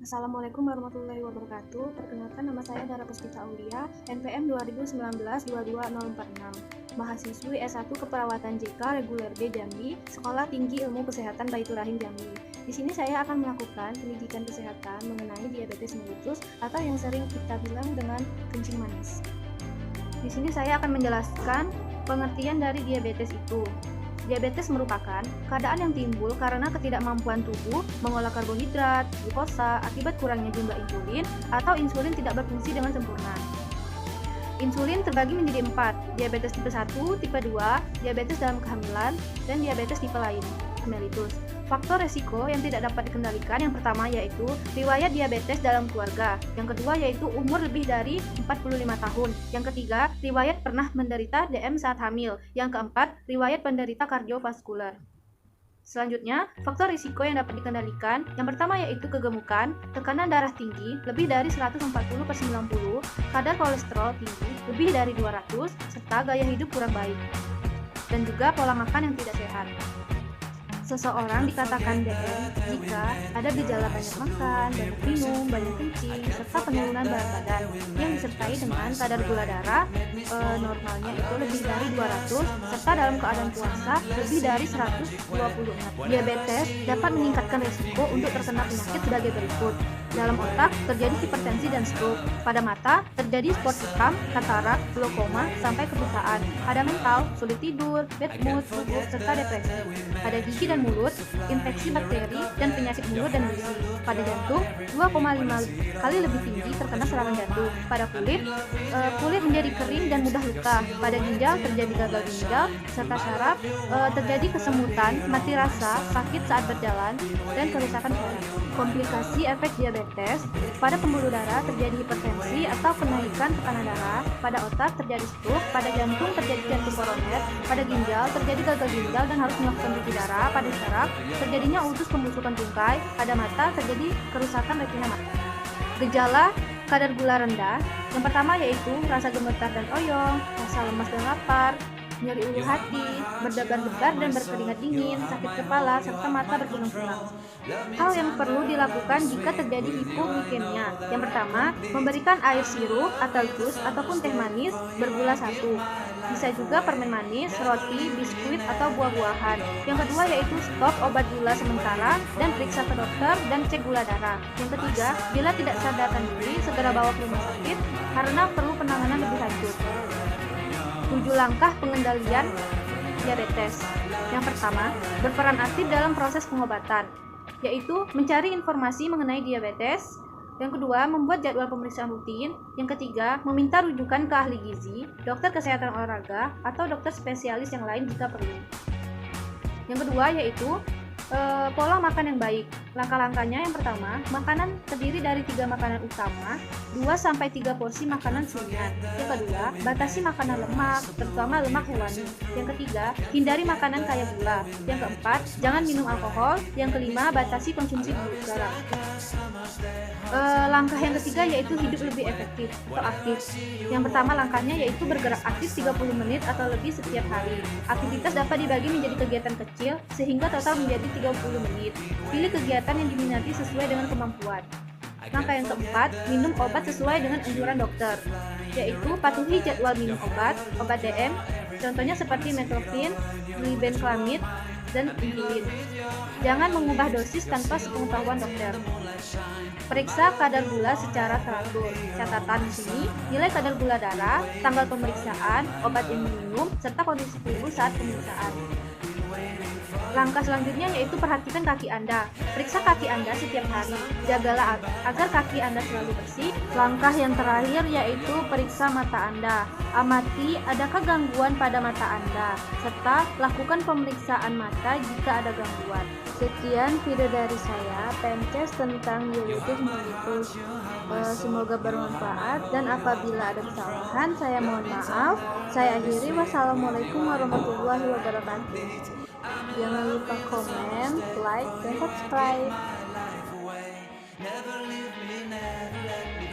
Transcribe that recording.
Assalamualaikum warahmatullahi wabarakatuh. Perkenalkan, nama saya Dara Puspita Aulia, NPM 2019-22046. Mahasiswi S1 Keperawatan JK Reguler B Jambi, Sekolah Tinggi Ilmu Kesehatan Baitur Rahim Jambi. Di sini saya akan melakukan pendidikan kesehatan mengenai diabetes mellitus atau yang sering kita bilang dengan kencing manis. Di sini saya akan menjelaskan pengertian dari diabetes itu. Diabetes merupakan keadaan yang timbul karena ketidakmampuan tubuh mengolah karbohidrat, glukosa akibat kurangnya jumlah insulin atau insulin tidak berfungsi dengan sempurna. Insulin terbagi menjadi 4, diabetes tipe 1, tipe 2, diabetes dalam kehamilan, dan diabetes tipe lain, mellitus. Faktor resiko yang tidak dapat dikendalikan yang pertama yaitu riwayat diabetes dalam keluarga, yang kedua yaitu umur lebih dari 45 tahun, yang ketiga riwayat pernah menderita DM saat hamil, yang keempat riwayat penderita kardiovaskular. Selanjutnya, faktor risiko yang dapat dikendalikan yang pertama yaitu kegemukan, tekanan darah tinggi lebih dari 140/90, kadar kolesterol tinggi lebih dari 200, serta gaya hidup kurang baik, dan juga pola makan yang tidak sehat. Seseorang dikatakan DM jika ada gejala banyak makan, banyak minum, banyak kencing, serta penurunan berat badan yang disertai dengan kadar gula darah normalnya itu lebih dari 200, serta dalam keadaan puasa lebih dari 126. Diabetes dapat meningkatkan risiko untuk terkena penyakit sebagai berikut. Dalam otak terjadi hipertensi dan stroke. Pada mata terjadi spot hitam, katarak, glaukoma, sampai kebutaan. Pada mental, sulit tidur, bad mood, gugup, serta depresi. Pada gigi dan mulut, infeksi bakteri dan penyakit mulut dan gusi. Pada jantung, 2,5 kali lebih tinggi terkena serangan jantung. Pada kulit menjadi kering dan mudah luka. Pada ginjal terjadi gagal ginjal, serta saraf terjadi kesemutan, mati rasa, sakit saat berjalan, dan kerusakan saraf. Komplikasi efek diabetes: pada pembuluh darah terjadi hipertensi atau kenaikan tekanan darah, pada otak terjadi stroke, pada jantung terjadi jantung koroner, pada ginjal terjadi gagal ginjal dan harus melakukan cuci darah, pada saraf terjadinya usus pembusukan tungkai, pada mata terjadi kerusakan retina mata. Gejala kadar gula rendah yang pertama yaitu rasa gemetar dan oyong, rasa lemas dan lapar, nyeri ulu hati, berdebar-debar dan berkeringat dingin, sakit kepala, serta mata berkunang-kunang. Hal yang perlu dilakukan jika terjadi hipoglikemia. Yang pertama, memberikan air sirup atau jus ataupun teh manis bergula 1. Bisa juga permen manis, roti, biskuit, atau buah-buahan. Yang kedua yaitu stop obat gula sementara dan periksa ke dokter dan cek gula darah. Yang ketiga, bila tidak sadarkan diri, segera bawa ke rumah sakit karena perlu penanganan lebih lanjut. 7 langkah pengendalian diabetes. Yang pertama, berperan aktif dalam proses pengobatan, yaitu mencari informasi mengenai diabetes. Yang kedua, membuat jadwal pemeriksaan rutin. Yang ketiga, meminta rujukan ke ahli gizi, dokter kesehatan olahraga, atau dokter spesialis yang lain jika perlu. Yang kedua yaitu pola makan yang baik. Langkah-langkahnya yang pertama, makanan terdiri dari 3 makanan utama, 2-3 porsi makanan selingan. Yang kedua, batasi makanan lemak, terutama lemak hewani. Yang ketiga, hindari makanan kaya gula. Yang keempat, jangan minum alkohol. Yang kelima, batasi konsumsi gula garam. Langkah yang ketiga yaitu hidup lebih efektif atau aktif. Yang pertama langkahnya yaitu bergerak aktif 30 menit atau lebih setiap hari. Aktivitas dapat dibagi menjadi kegiatan kecil sehingga total menjadi 30 menit. Pilih kegiatan yang diminati sesuai dengan kemampuan. Langkah yang keempat, minum obat sesuai dengan anjuran dokter, yaitu patuhi jadwal minum obat DM, contohnya seperti metformin, glibenclamid, dan insulin. Jangan mengubah dosis tanpa sepengetahuan dokter. Periksa kadar gula secara teratur. Catatan di sini, nilai kadar gula darah, tanggal pemeriksaan, obat yang diminum, serta kondisi tubuh saat pemeriksaan. Langkah selanjutnya yaitu perhatikan kaki Anda. Periksa kaki Anda setiap hari. Jagalah agar kaki Anda selalu bersih. Langkah yang terakhir yaitu periksa mata Anda. Amati adakah gangguan pada mata Anda, serta lakukan pemeriksaan mata jika ada gangguan. Sekian video dari saya, PMCast tentang diabetes mellitus. Semoga bermanfaat, dan apabila ada kesalahan saya mohon maaf. Saya akhiri. Wassalamualaikum warahmatullahi wabarakatuh. Jangan lupa komen, like, dan subscribe.